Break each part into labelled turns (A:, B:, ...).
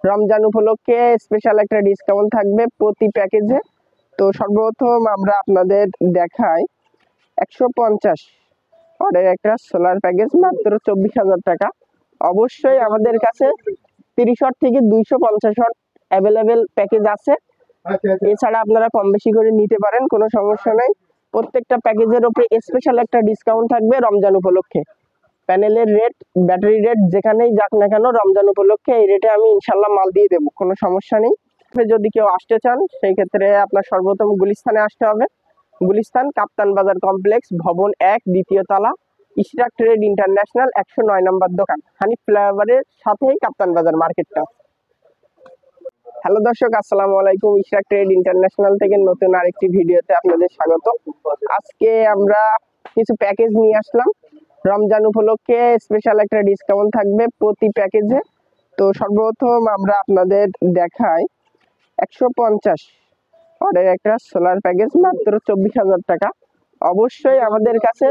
A: রমজান উপলক্ষে স্পেশাল একটা ডিসকাউন্ট থাকবে প্রতি প্যাকেজে। তো সর্বপ্রথম আমরা আপনাদের দেখাই 150 ওয়াটের একটা সোলার প্যাকেজ মাত্র 24,000 টাকা। অবশ্যই আমাদের কাছে 30 ওয়াট থেকে 250 ওয়াট অ্যাভেলেবেল প্যাকেজ আছে। এছাড়া আপনারা কম বেশি করে নিতে পারেন, কোনো সমস্যা নাই। প্রত্যেকটা প্যাকেজের উপরে স্পেশাল একটা ডিসকাউন্ট থাকবে রমজান উপলক্ষে। প্যানেলের রেট, ব্যাটারি রেট যেখানেই যাক না কেন রমজান উপলক্ষে এই রেটে আমি ইনশাল্লাহ মাল দিয়ে দেবো, কোনো সমস্যা নেই। যদি কেউ আসতে চান সেই ক্ষেত্রে আপনার সর্বপ্রথম গুলিস্তানে আসতে হবে। গুলিস্তান কাপ্তান বাজার কমপ্লেক্স ভবন 1 দ্বিতীয় তলা, ইশরাক ট্রেড ইন্টারন্যাশনাল 109 নম্বর দোকান, হানিফ ফ্লাইওভারের সাথেই কাপ্তান বাজার মার্কেটটা। হ্যালো দর্শক, আসসালামু আলাইকুম। ইশরাক ট্রেড ইন্টারন্যাশনাল থেকে নতুন আরেকটি ভিডিওতে আপনাদের স্বাগত। আজকে আমরা কিছু প্যাকেজ নিয়ে আসলাম। রমজান উপলক্ষে স্পেশাল একটা ডিসকাউন্ট থাকবে প্রতি প্যাকেজে। তো সর্বপ্রথম আমরা আপনাদের দেখাই 150 ওয়াটের একটা সোলার প্যাকেজ মাত্র 24,000 টাকা। অবশ্যই আমাদের কাছে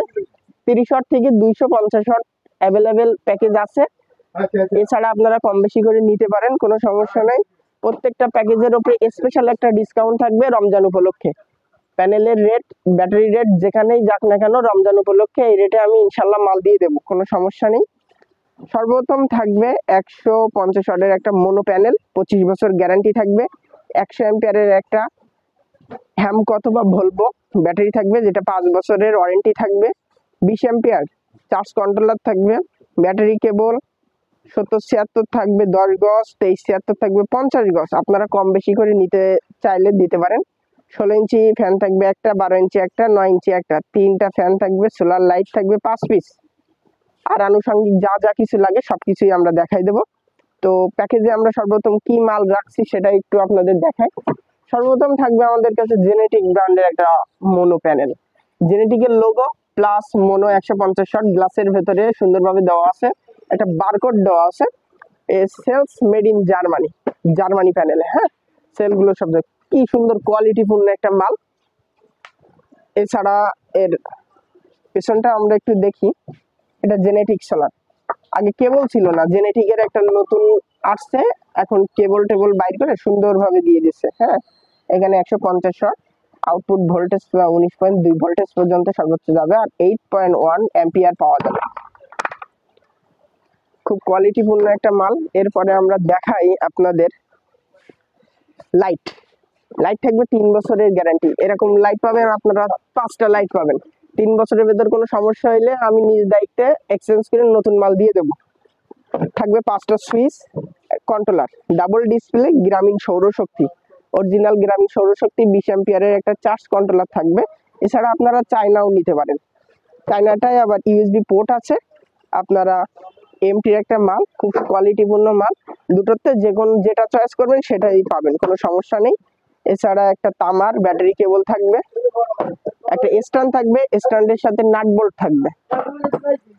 A: 30 ওয়াট থেকে 250 ওয়াট অ্যাভেলেবেল প্যাকেজ আছে। এছাড়া আপনারা কম বেশি করে নিতে পারেন, কোনো সমস্যা নাই। প্রত্যেকটা প্যাকেজের উপরে স্পেশাল একটা ডিসকাউন্ট থাকবে রমজান উপলক্ষে। প্যানেলের রেট, ব্যাটারি রেট যেখানেই যাক না কেন রমজান উপলক্ষে এই রেটে আমি ইনশাল্লাহ মাল দিয়ে দেবো, কোনো সমস্যা নেই। সর্বপ্রথম থাকবে 150 ওয়াটের একটা মোনো প্যানেল, 25 বছর গ্যারান্টি থাকবে। 100 অ্যাম্পিয়ারের একটা হ্যামকো অথবা ভলভো ব্যাটারি থাকবে, যেটা 5 বছরের ওয়ারেন্টি থাকবে। 20 অ্যাম্পিয়ার চার্জ কন্ট্রোলার থাকবে। ব্যাটারি কেবল 70-76 থাকবে 10 গজ, 23-76 থাকবে 50 গজ। আপনারা কম বেশি করে নিতে চাইলে দিতে পারেন। 16 ইঞ্চি ফ্যান থাকবে একটা, 12 ইঞ্চি একটা, 9 ইঞ্চি একটা, 3টা ফ্যান থাকবে। সোলার লাইট থাকবে 5 পিস। আর আনুষঙ্গিক যা যা কিছু লাগে সবকিছুই আমরা দেখাই দেবো। তো প্যাকেজে আমরা সর্বপ্রথম কি মাল রাখছি সেটা একটু আপনাদের দেখাই। সর্বপ্রথম থাকবে আমাদের কাছে জেনেটিক ব্র্যান্ডের একটা মোনো প্যানেল। জেনেটিকের লোগো প্লাস মোনো 150 ওয়াট গ্লাসের ভেতরে সুন্দরভাবে দেওয়া আছে, একটা বারকোড দেওয়া আছে। Cells made in Germany, Germany প্যানেলে। হ্যাঁ, সেলগুলো সব কি সুন্দর কোয়ালিটিফুল একটা মাল। এছাড়া এর পেছনটা আমরা একটু দেখি। এটা জেনেটিক সোলার, আগে কেবল ছিল না, জেনেটিকের একটা নতুন আসছে, এখন কেবল টেবল বাইর করে সুন্দরভাবে দিয়ে দিচ্ছে। হ্যাঁ, এখানে 150 ওয়াট আউটপুট ভোল্টেজ 19.2 ভোল্টেজ পর্যন্ত সর্বোচ্চ যাবে, আর 8.1 অ্যাম্পিয়ার পাওয়া যাবে। খুব কোয়ালিটিপূর্ণ একটা মাল। এরপরে আমরা দেখাই আপনাদের লাইট। লাইট থাকবে 3 বছরের গ্যারান্টি। এরকম লাইট পাবেন আপনারা 5টা লাইট পাবেন। 3 বছরের ভেতর কোনো সমস্যা হইলে আমি নিজ দায়িত্বে এক্সচেঞ্জ করে নতুন মাল দিয়ে দেবো। থাকবে 5টা সুইচ কন্ট্রোলার, ডাবল ডিসপ্লে, গ্রামীণ সৌরশক্তি, অরিজিনাল গ্রামীণ সৌরশক্তি, 20 অ্যাম্পিয়ারের একটা চার্জ কন্ট্রোলার থাকবে। এছাড়া আপনারা চায়নাও নিতে পারেন। চায়নাটায় আবার ইউএসবি পোর্ট আছে। আপনারা এমটির একটা মাল, খুব কোয়ালিটিপূর্ণ মাল। দুটোতে যে কোনো যেটা চয়েস করবেন সেটাই পাবেন, কোনো সমস্যা নেই। এছাড়া একটা তামার ব্যাটারি কেবল থাকবে, একটা স্ট্যান্ড থাকবে, স্ট্যান্ডের সাথে নাট বোল্ট থাকবে।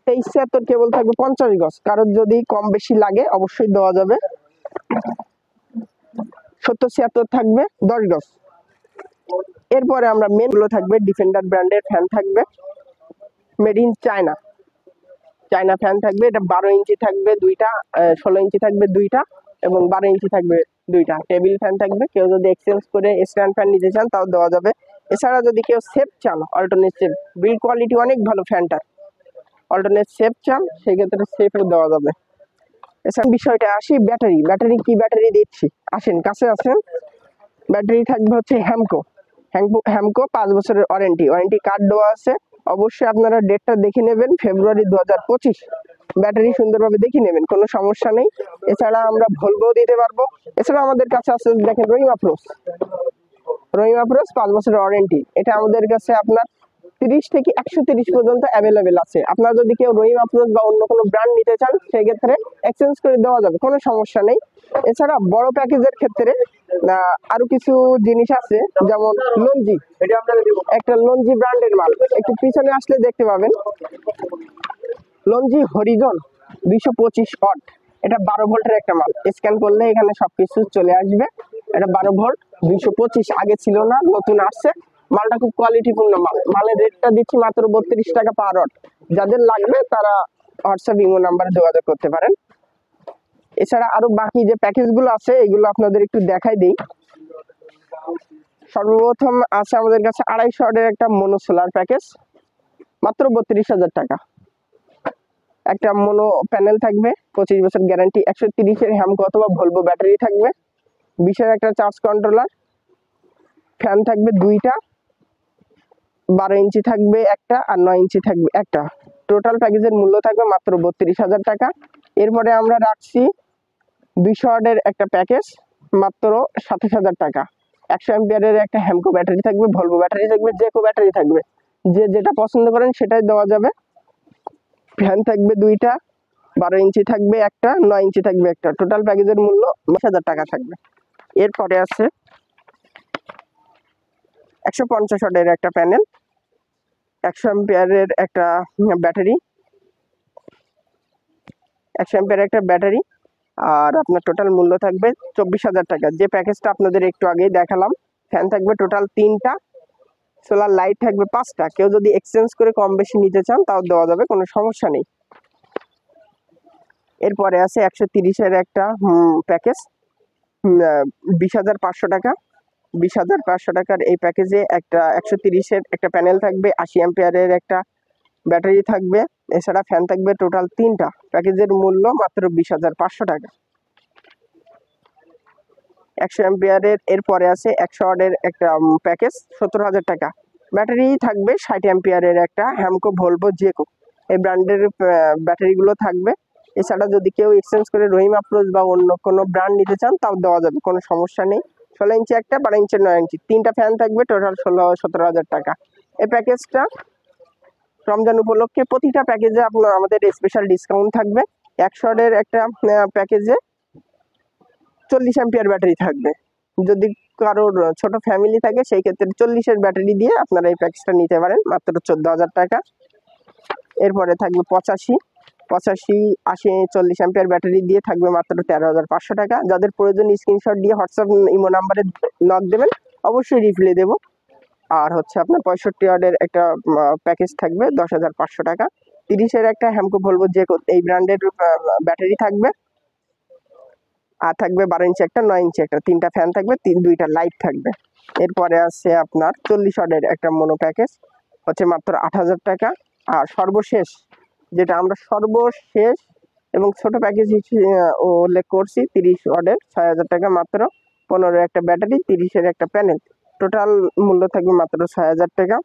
A: 23-76 কেবল থাকবে 50 গজ। কারোর যদি কম বেশি লাগে অবশ্যই দেওয়া যাবে। 70-76 থাকবে 10 গজ। এরপরে আমরা মেন গুলো থাকবে ডিফেন্ডার ব্র্যান্ডের ফ্যান থাকবে, made in China, China fan থাকবে। এটা 12 ইঞ্চি থাকবে 2টা, 16 ইঞ্চি থাকবে 2টা এবং 12 ইঞ্চি থাকবে 2টা। টেবিল ফ্যান থাকবে, কেউ যদি এক্সচেঞ্জ করে স্ট্যান্ড ফ্যান নিতে চান তাও দেওয়া যাবে। এছাড়া যদি কেউ সেফ চান, অল্টারনেট সেফ, বিল্ড কোয়ালিটি অনেক ভালো ফ্যানটার, অল্টারনেট সেফ চান সেক্ষেত্রে সেফও দেওয়া যাবে। এছাড়া বিষয়টা আসি ব্যাটারি। ব্যাটারি কি ব্যাটারি দিচ্ছি, আসেন কাছে আসেন। ব্যাটারি থাকবে হচ্ছে হ্যামকো, হ্যামকো 5 বছরের ওয়ারেন্টি কার্ড দেওয়া আছে। অবশ্যই আপনারা ডেটটা দেখে নেবেন, ফেব্রুয়ারি 2025। ব্যাটারি সুন্দরভাবে দেখে নেবেন, কোনো সমস্যা নেই। এছাড়া আমরা ভলভো দিতে পারবো। এছাড়া আমাদের কাছে আছে দেখেন রহিম আফরোজ, 5 বছরের ওয়ারেন্টি। এটা আমাদের কাছে আপনার 30 থেকে 130 পর্যন্ত অ্যাভেলেবেল আছে। আপনারা যদি কেউ রহিম আফরোজ বা অন্য কোনো ব্র্যান্ড নিতে চান সেক্ষেত্রে এক্সচেঞ্জ করে দেওয়া যাবে, কোনো সমস্যা নেই। এছাড়া বড় প্যাকেজের ক্ষেত্রে আরো কিছু জিনিস আছে, যেমন লঞ্জি, একটা লঞ্জি ব্র্যান্ডের মাল, একটু পিছনে আসলে দেখতে পাবেন। লঞ্জি হরিজন 225 ওয়াট, এটা 12 ভোল্টের একটা মাল। স্ক্যান করলে এখানে সবকিছু চলে আসবে। এটা 12 ভোল্ট 225, আগে ছিল না, নতুন আসছে। মালটা খুব কোয়ালিটিপূর্ণ মাল। মালের রেটটা দিচ্ছি মাত্র 32 টাকা পার ওয়াট। যাদের লাগবে তারা হোয়াটসঅ্যাপ ইমো নাম্বারে যোগাযোগ করতে পারেন। এছাড়া আরো বাকি যে প্যাকেজগুলো আছে এগুলো আপনাদের একটু দেখাই দিই। সর্বপ্রথম আছে আমাদের কাছে 250 ওয়াটের একটা মোনো সোলার প্যাকেজ, মাত্র 32,000 টাকা। একটা মোনো প্যানেল থাকবে, 25 বছর গ্যারান্টি, 130-এর হ্যামকো অথবা ভলভো ব্যাটারি থাকবে, 20-এর একটা চার্জ কন্ট্রোলার, ফ্যান থাকবে 2টা, 12 ইঞ্চি থাকবে একটা আর 9 ইঞ্চি থাকবে একটা। টোটাল প্যাকেজের মূল্য থাকবে মাত্র 32,000 টাকা। এরপরে আমরা রাখছি 200 ওয়াটের একটা প্যাকেজ, মাত্র 27,000 টাকা। 100 অ্যাম্পিয়ারের একটা হ্যামকো ব্যাটারি থাকবে, ভলভো ব্যাটারি থাকবে, জেকো ব্যাটারি থাকবে, যে যেটা পছন্দ করেন সেটাই দেওয়া যাবে। ফ্যান থাকবে 2টা, 12 ইঞ্চি থাকবে একটা, 9 ইঞ্চি থাকবে একটা। টোটাল প্যাকেজের মূল্য 20,000 টাকা থাকবে। এরপরে আছে 150 ওয়াটের একটা প্যানেল, 100 অ্যাম্পিয়ারের একটা ব্যাটারি, 100 অ্যাম্পিয়ারের একটা ব্যাটারি, আর আপনার টোটাল মূল্য থাকবে 24,000 টাকা, যে প্যাকেজটা আপনাদের একটু আগেই দেখালাম। ফ্যান থাকবে টোটাল 3টা, সোলার লাইট থাকবে 5টা। কেউ যদি এক্সচেঞ্জ করে কম বেশি নিতে চান তাও দেওয়া যাবে, কোনো সমস্যা নেই। এরপরে আছে 130-এর একটা প্যাকেজ, 20,500 টাকা। 20,500 টাকার এই প্যাকেজে একটা 130-এর একটা প্যানেল থাকবে, 80 অ্যাম্পিয়ারের একটা ব্যাটারি থাকবে, এছাড়া ফ্যান থাকবে টোটাল 3টা। প্যাকেজের মূল্য মাত্র 20,500 টাকা। 100 অ্যাম্পিয়ারের এরপরে আছে 100 ওয়াটের একটা প্যাকেজ, 70,000 টাকা। ব্যাটারি থাকবে 60 অ্যাম্পিয়ারের একটা হ্যামকো ভলভো জেকো, এই ব্র্যান্ডের ব্যাটারিগুলো থাকবে। এছাড়া যদি কেউ এক্সচেঞ্জ করে রহিম আপ্রোচ বা অন্য কোনো ব্র্যান্ড নিতে চান তাও দেওয়া যাবে, কোনো সমস্যা নেই। 16 ইঞ্চি একটা, 12 ইঞ্চি, 9 ইঞ্চি, 3টা ফ্যান থাকবে, টোটাল 17,000 টাকা। এই প্যাকেজটা রমজান উপলক্ষে প্রতিটা প্যাকেজে আপনার আমাদের স্পেশাল ডিসকাউন্ট থাকবে। 100 ওয়াটের একটা প্যাকেজে 40 অ্যাম্পিয়ার ব্যাটারি থাকবে। যদি কারোর ছোট ফ্যামিলি থাকে সেই ক্ষেত্রে 40-এর ব্যাটারি দিয়ে আপনারা এই প্যাকেজটা নিতে পারেন, মাত্র 14,000 টাকা। এরপরে থাকবে 85, 80, 40 অ্যাম্পিয়ার ব্যাটারি দিয়ে থাকবে মাত্র 13,500 টাকা। যাদের প্রয়োজন স্ক্রিনশট দিয়ে হোয়াটসঅ্যাপ ইমো নাম্বারে নক দেবেন, অবশ্যই রিপ্লাই দেবো। আর হচ্ছে আপনার 65 ওয়াটের একটা প্যাকেজ থাকবে, 10,500 টাকা। 30-এর একটা হ্যামকো ভলভো জেকো, এই ব্র্যান্ডের ব্যাটারি থাকবে, আর থাকবে 12 ইঞ্চি একটা, 9 ইঞ্চি একটা, 3টা ফ্যান থাকবে, 2টা লাইট থাকবে। এরপরে আছে আপনার 40 ওয়াটের একটা মোনো প্যাকেজ, হচ্ছে মাত্র 8,000 টাকা। আর সর্বশেষ যেটা আমরা সর্বশেষ এবং ছোট প্যাকেজ উল্লেখ করছি, 30 ওয়াটের 6,000 টাকা মাত্র, 15 একটা ব্যাটারি, 30-এর একটা প্যানেল, টোটাল মূল্য থাকবে মাত্র 6,000 টাকা।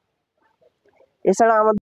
A: এছাড়া আমাদের